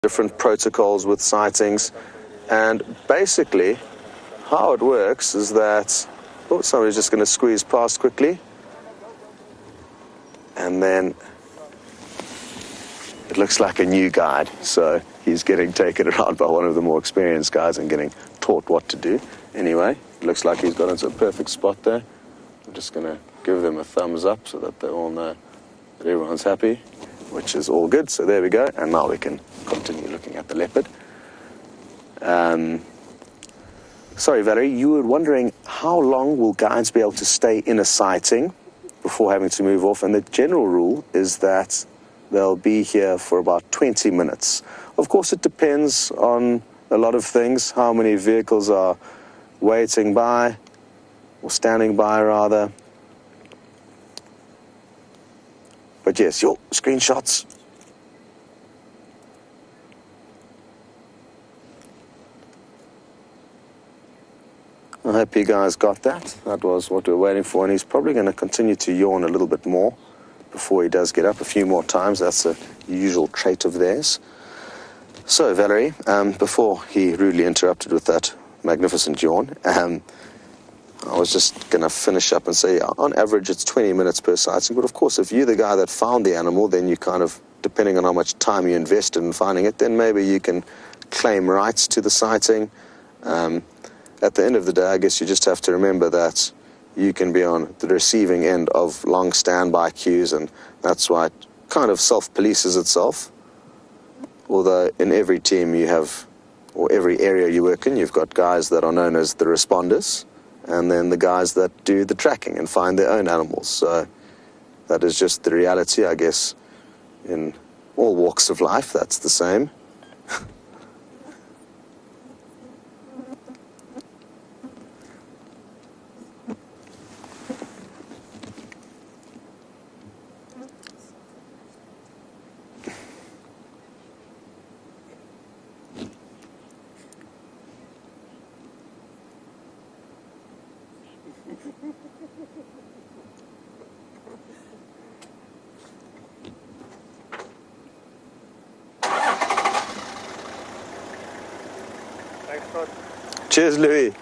different protocols with sightings, and basically how it works is that, oh, somebody's just going to squeeze past quickly, and then it looks like a new guide, so he's getting taken around by one of the more experienced guys and getting taught what to do. Anyway, it looks like he's got into a perfect spot there. I'm just going to give them a thumbs up so that they all know that everyone's happy, which is all good. So there we go, and now we can continue looking at the leopard. Sorry, Valerie, you were wondering how long will guides be able to stay in a sighting before having to move off, and the general rule is that they'll be here for about 20 minutes. Of course, it depends on a lot of things, how many vehicles are waiting by, or standing by rather. But yes, your screenshots. I hope you guys got that. That was what we were waiting for, and he's probably going to continue to yawn a little bit more before he does get up a few more times. That's a usual trait of theirs. So, Valerie, before he rudely interrupted with that magnificent yawn, I was just going to finish up and say, on average, it's 20 minutes per sighting. But of course, if you're the guy that found the animal, then you kind of, depending on how much time you invested in finding it, then maybe you can claim rights to the sighting. At the end of the day, I guess you just have to remember that you can be on the receiving end of long standby queues, and that's why it kind of self-polices itself. Although in every team you have, or every area you work in, you've got guys that are known as the responders, and then the guys that do the tracking and find their own animals. So that is just the reality, I guess, in all walks of life. That's the same. Cheers, Louis.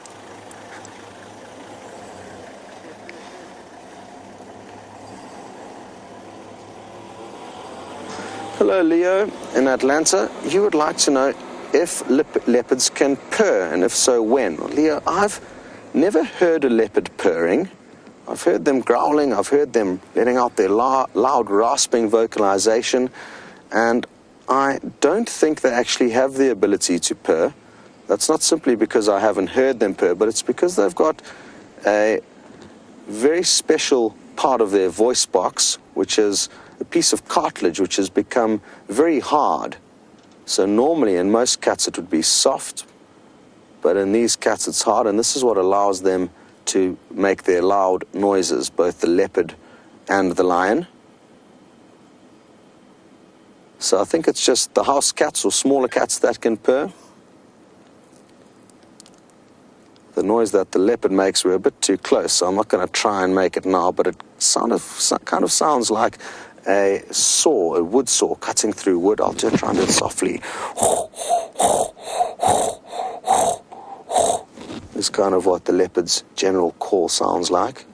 Hello, Leo in Atlanta. You would like to know if leopards can purr, and if so, when? Leo, I've never heard a leopard purring. I've heard them growling, I've heard them letting out their loud rasping vocalization, and I don't think they actually have the ability to purr. That's not simply because I haven't heard them purr, but it's because they've got a very special part of their voice box, which is a piece of cartilage which has become very hard. So normally in most cats it would be soft, but in these cats it's hard, and this is what allows them to make their loud noises, both the leopard and the lion. So I think it's just the house cats or smaller cats that can purr. The noise that the leopard makes, we're a bit too close, so I'm not going to try and make it now, but it kind of sounds like a saw, a wood saw cutting through wood. I'll just try and do it softly. This is kind of what the leopard's general call sounds like.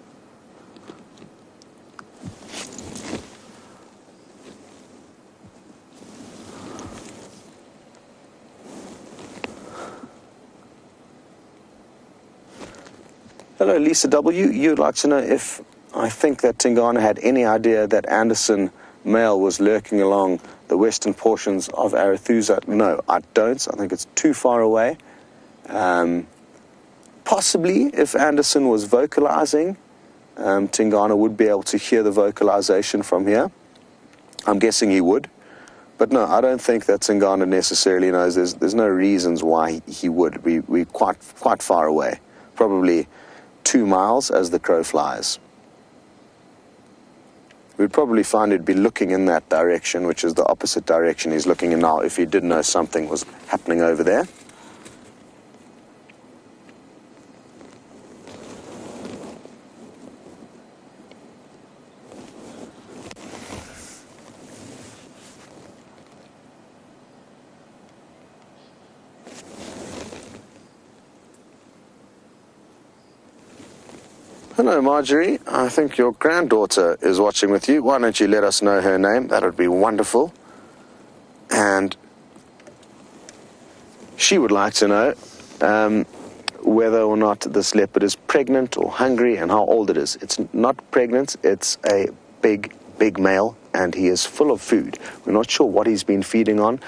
Hello, Lisa W. You'd like to know if I think that Tingana had any idea that Anderson male was lurking along the western portions of Arethusa. No, I don't. I think it's too far away. Possibly, if Anderson was vocalizing, Tingana would be able to hear the vocalization from here. I'm guessing he would. But no, I don't think that Tingana necessarily knows. There's no reasons why he would. We're quite far away. Probably 2 miles as the crow flies. We'd probably find he'd be looking in that direction, which is the opposite direction he's looking in now, if he did know something was happening over there. Hello, Marjorie. I think your granddaughter is watching with you. Why don't you let us know her name? That would be wonderful. And she would like to know whether or not this leopard is pregnant or hungry and how old it is. It's not pregnant. It's a big male, and he is full of food. We're not sure what he's been feeding on.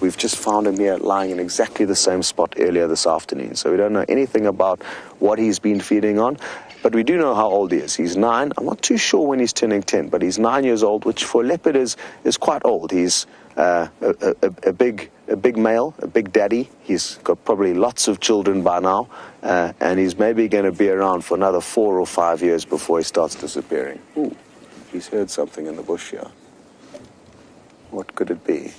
We've just found him here lying in exactly the same spot earlier this afternoon, so we don't know anything about what he's been feeding on, but we do know how old he is. He's 9. I'm not too sure when he's turning 10, but he's 9 years old, which for a leopard is quite old. He's a big male, a big daddy. He's got probably lots of children by now, and he's maybe going to be around for another 4 or 5 years before he starts disappearing. Ooh. He's heard something in the bush here. What could it be?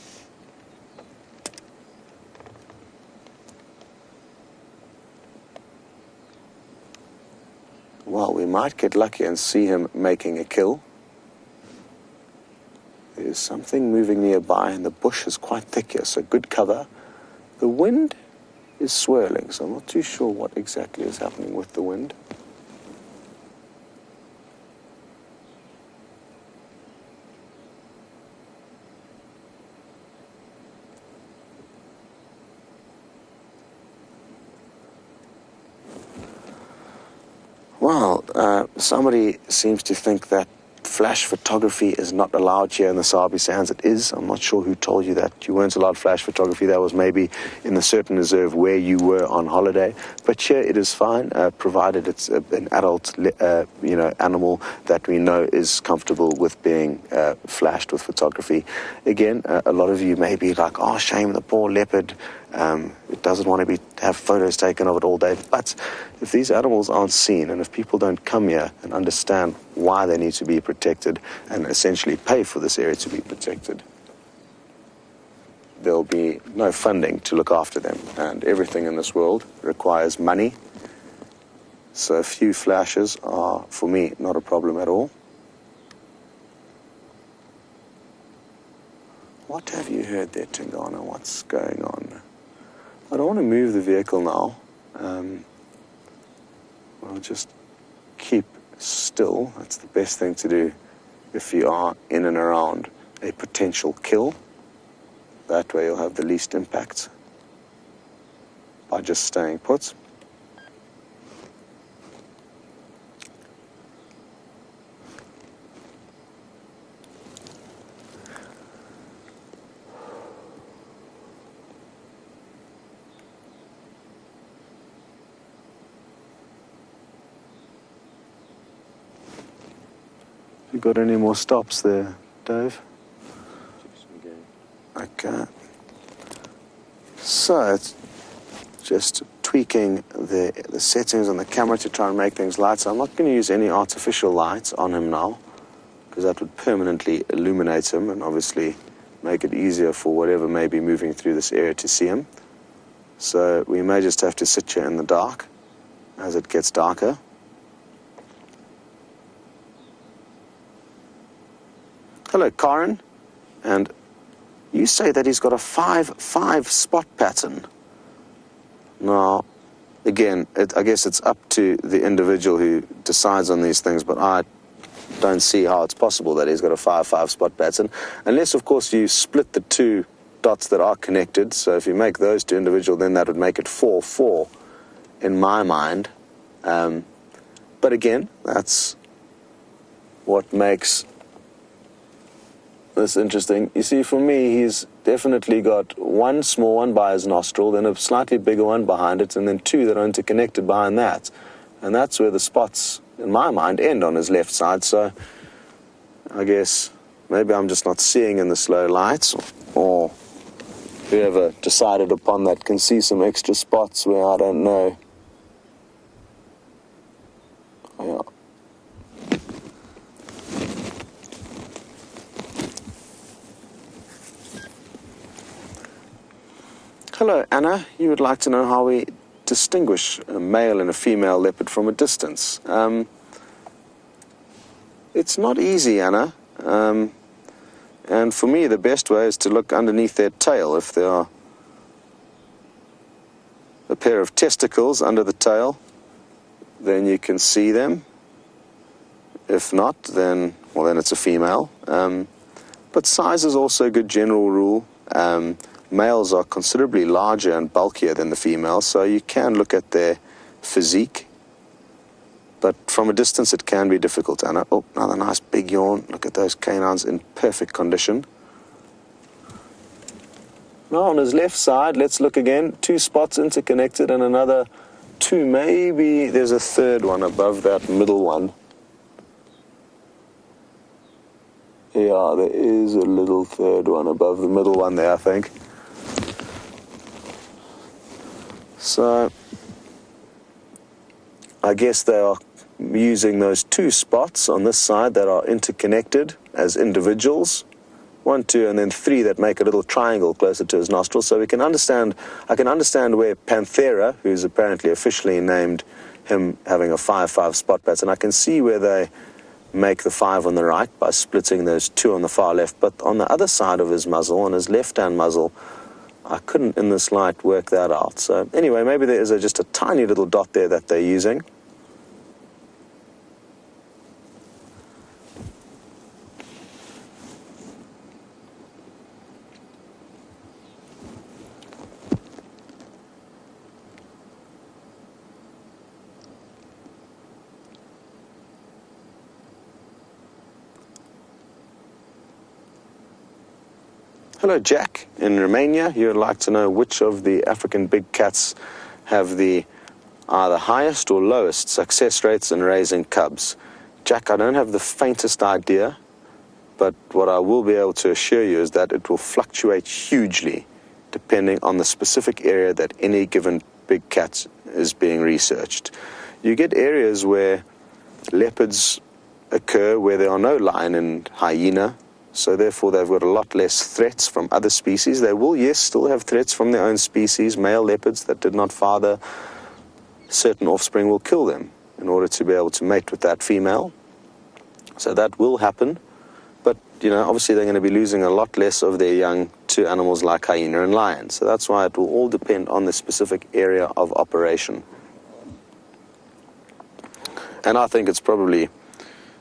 Well, we might get lucky and see him making a kill. There's something moving nearby, and the bush is quite thick here, so good cover. The wind is swirling, so I'm not too sure what exactly is happening with the wind. Well, somebody seems to think that flash photography is not allowed here in the Sabi Sands. It is. I'm not sure who told you that you weren't allowed flash photography. That was maybe in a certain reserve where you were on holiday. But here it is fine, provided it's an adult, animal that we know is comfortable with being flashed with photography. Again, a lot of you may be like, oh, shame, the poor leopard. It doesn't want to have photos taken of it all day. But if these animals aren't seen, and if people don't come here and understand why they need to be protected and essentially pay for this area to be protected, there'll be no funding to look after them. And everything in this world requires money. So a few flashes are, for me, not a problem at all. What have you heard there, Tingana? What's going on? I don't want to move the vehicle now. I'll just keep still. That's the best thing to do if you are in and around a potential kill. That way you'll have the least impact by just staying put. You got any more stops there, Dave? Okay. So it's just tweaking the settings on the camera to try and make things light. So I'm not going to use any artificial lights on him now, because that would permanently illuminate him and obviously make it easier for whatever may be moving through this area to see him. So we may just have to sit here in the dark as it gets darker. Hello, Karen. And you say that he's got a 5-5 spot pattern. Now, again, I guess it's up to the individual who decides on these things, but I don't see how it's possible that he's got a 5-5 spot pattern, unless, of course, you split the two dots that are connected. So if you make those two individual, then that would make it 4-4 in my mind. But again, that's what makes this interesting. You see, for me, he's definitely got one small one by his nostril, then a slightly bigger one behind it, and then two that are interconnected behind that. And that's where the spots, in my mind, end on his left side. So I guess maybe I'm just not seeing in the slow lights, or whoever decided upon that can see some extra spots where I don't know. Yeah. Hello, Anna. You would like to know how we distinguish a male and a female leopard from a distance. It's not easy, Anna. And for me, the best way is to look underneath their tail. If there are a pair of testicles under the tail, then you can see them. If not, then it's a female. But size is also a good general rule. Males are considerably larger and bulkier than the females, so you can look at their physique. But from a distance, it can be difficult, Anna. Oh, another nice big yawn. Look at those canines in perfect condition. Now on his left side, let's look again. 2 spots interconnected and another 2. Maybe there's a third one above that middle one. Yeah, there is a little third one above the middle one there, I think. So, I guess they are using those 2 spots on this side that are interconnected as individuals. 1, 2, and then 3 that make a little triangle closer to his nostrils. So I can understand where Panthera, who's apparently officially named him having a 5-5 spot pattern, I can see where they make the 5 on the right by splitting those 2 on the far left. But on the other side of his muzzle, on his left-hand muzzle, I couldn't in this light work that out. So anyway, maybe there is just a tiny little dot there that they're using. Hello, Jack. In Romania, you would like to know which of the African big cats have the either highest or lowest success rates in raising cubs. Jack, I don't have the faintest idea, but what I will be able to assure you is that it will fluctuate hugely depending on the specific area that any given big cat is being researched. You get areas where leopards occur where there are no lion and hyena, so therefore they've got a lot less threats from other species. They will, yes, still have threats from their own species. Male leopards that did not father certain offspring will kill them in order to be able to mate with that female. So that will happen. But, obviously they're going to be losing a lot less of their young to animals like hyena and lion. So that's why it will all depend on the specific area of operation. And I think it's probably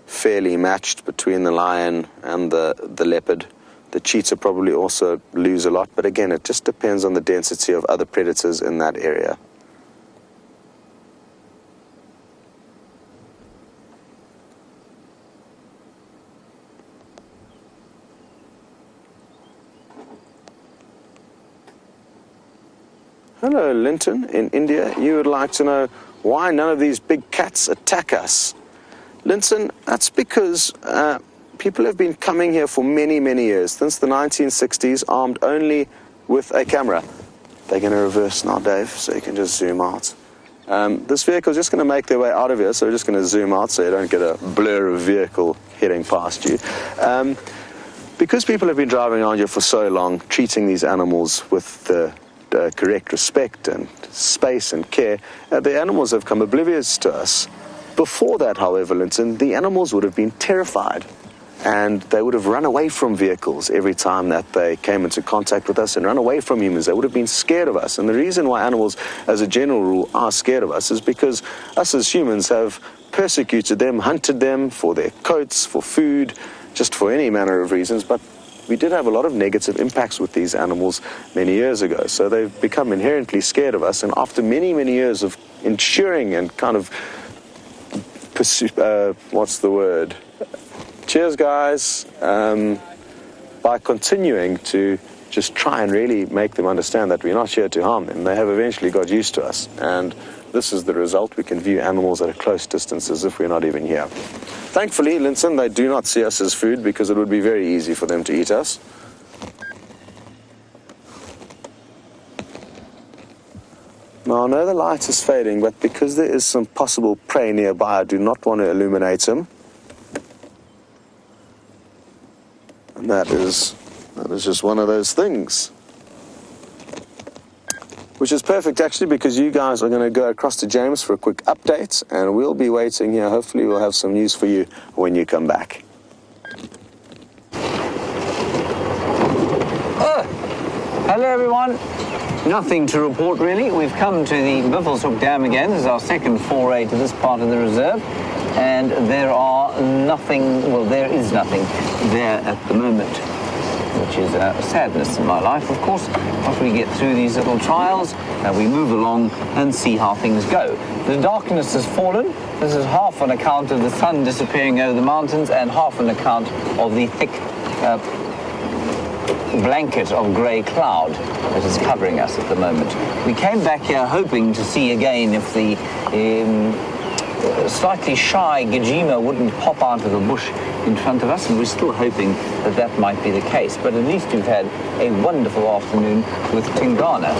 fairly matched between the lion and the leopard. The cheetah probably also lose a lot, but again, it just depends on the density of other predators in that area. Hello, Linton. In India, you would like to know why none of these big cats attack us. Linton, that's because people have been coming here for many, many years, since the 1960s, armed only with a camera. They're going to reverse now, Dave, so you can just zoom out. This vehicle is just going to make their way out of here, so we're just going to zoom out so you don't get a blur of vehicle heading past you. Because people have been driving around here for so long, treating these animals with the correct respect and space and care, the animals have come oblivious to us. Before that, however, Linton, the animals would have been terrified and they would have run away from vehicles every time that they came into contact with us and run away from humans. They would have been scared of us. And the reason why animals, as a general rule, are scared of us is because us as humans have persecuted them, hunted them for their coats, for food, just for any manner of reasons. But we did have a lot of negative impacts with these animals many years ago. So they've become inherently scared of us. And after many, many years of ensuring and kind of cheers, guys. By continuing to just try and really make them understand that we're not here to harm them, they have eventually got used to us. And this is the result. We can view animals at a close distance as if we're not even here. Thankfully, Linton, they do not see us as food because it would be very easy for them to eat us. Now, I know the light is fading, but because there is some possible prey nearby, I do not want to illuminate him. And that is just one of those things. Which is perfect, actually, because you guys are going to go across to James for a quick update, and we'll be waiting here. Hopefully, we'll have some news for you when you come back. Hello, everyone. Nothing to report, really. We've come to the Buffelshoek Dam again. This is our second foray to this part of the reserve. and there is nothing there at the moment, which is a sadness in my life, of course. After we get through these little trials, we move along and see how things go. The darkness has fallen. This is half on account of the sun disappearing over the mountains and half on account of the thick blanket of grey cloud that is covering us at the moment. We came back here hoping to see again if the slightly shy Gajima wouldn't pop out of the bush in front of us, and we're still hoping that that might be the case. But at least we've had a wonderful afternoon with Tingana.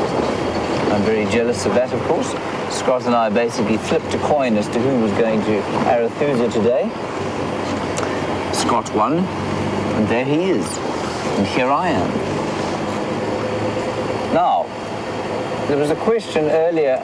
I'm very jealous of that, of course. Scott and I basically flipped a coin as to who was going to Arathusa today. Scott won, and there he is. And here I am. Now, there was a question earlier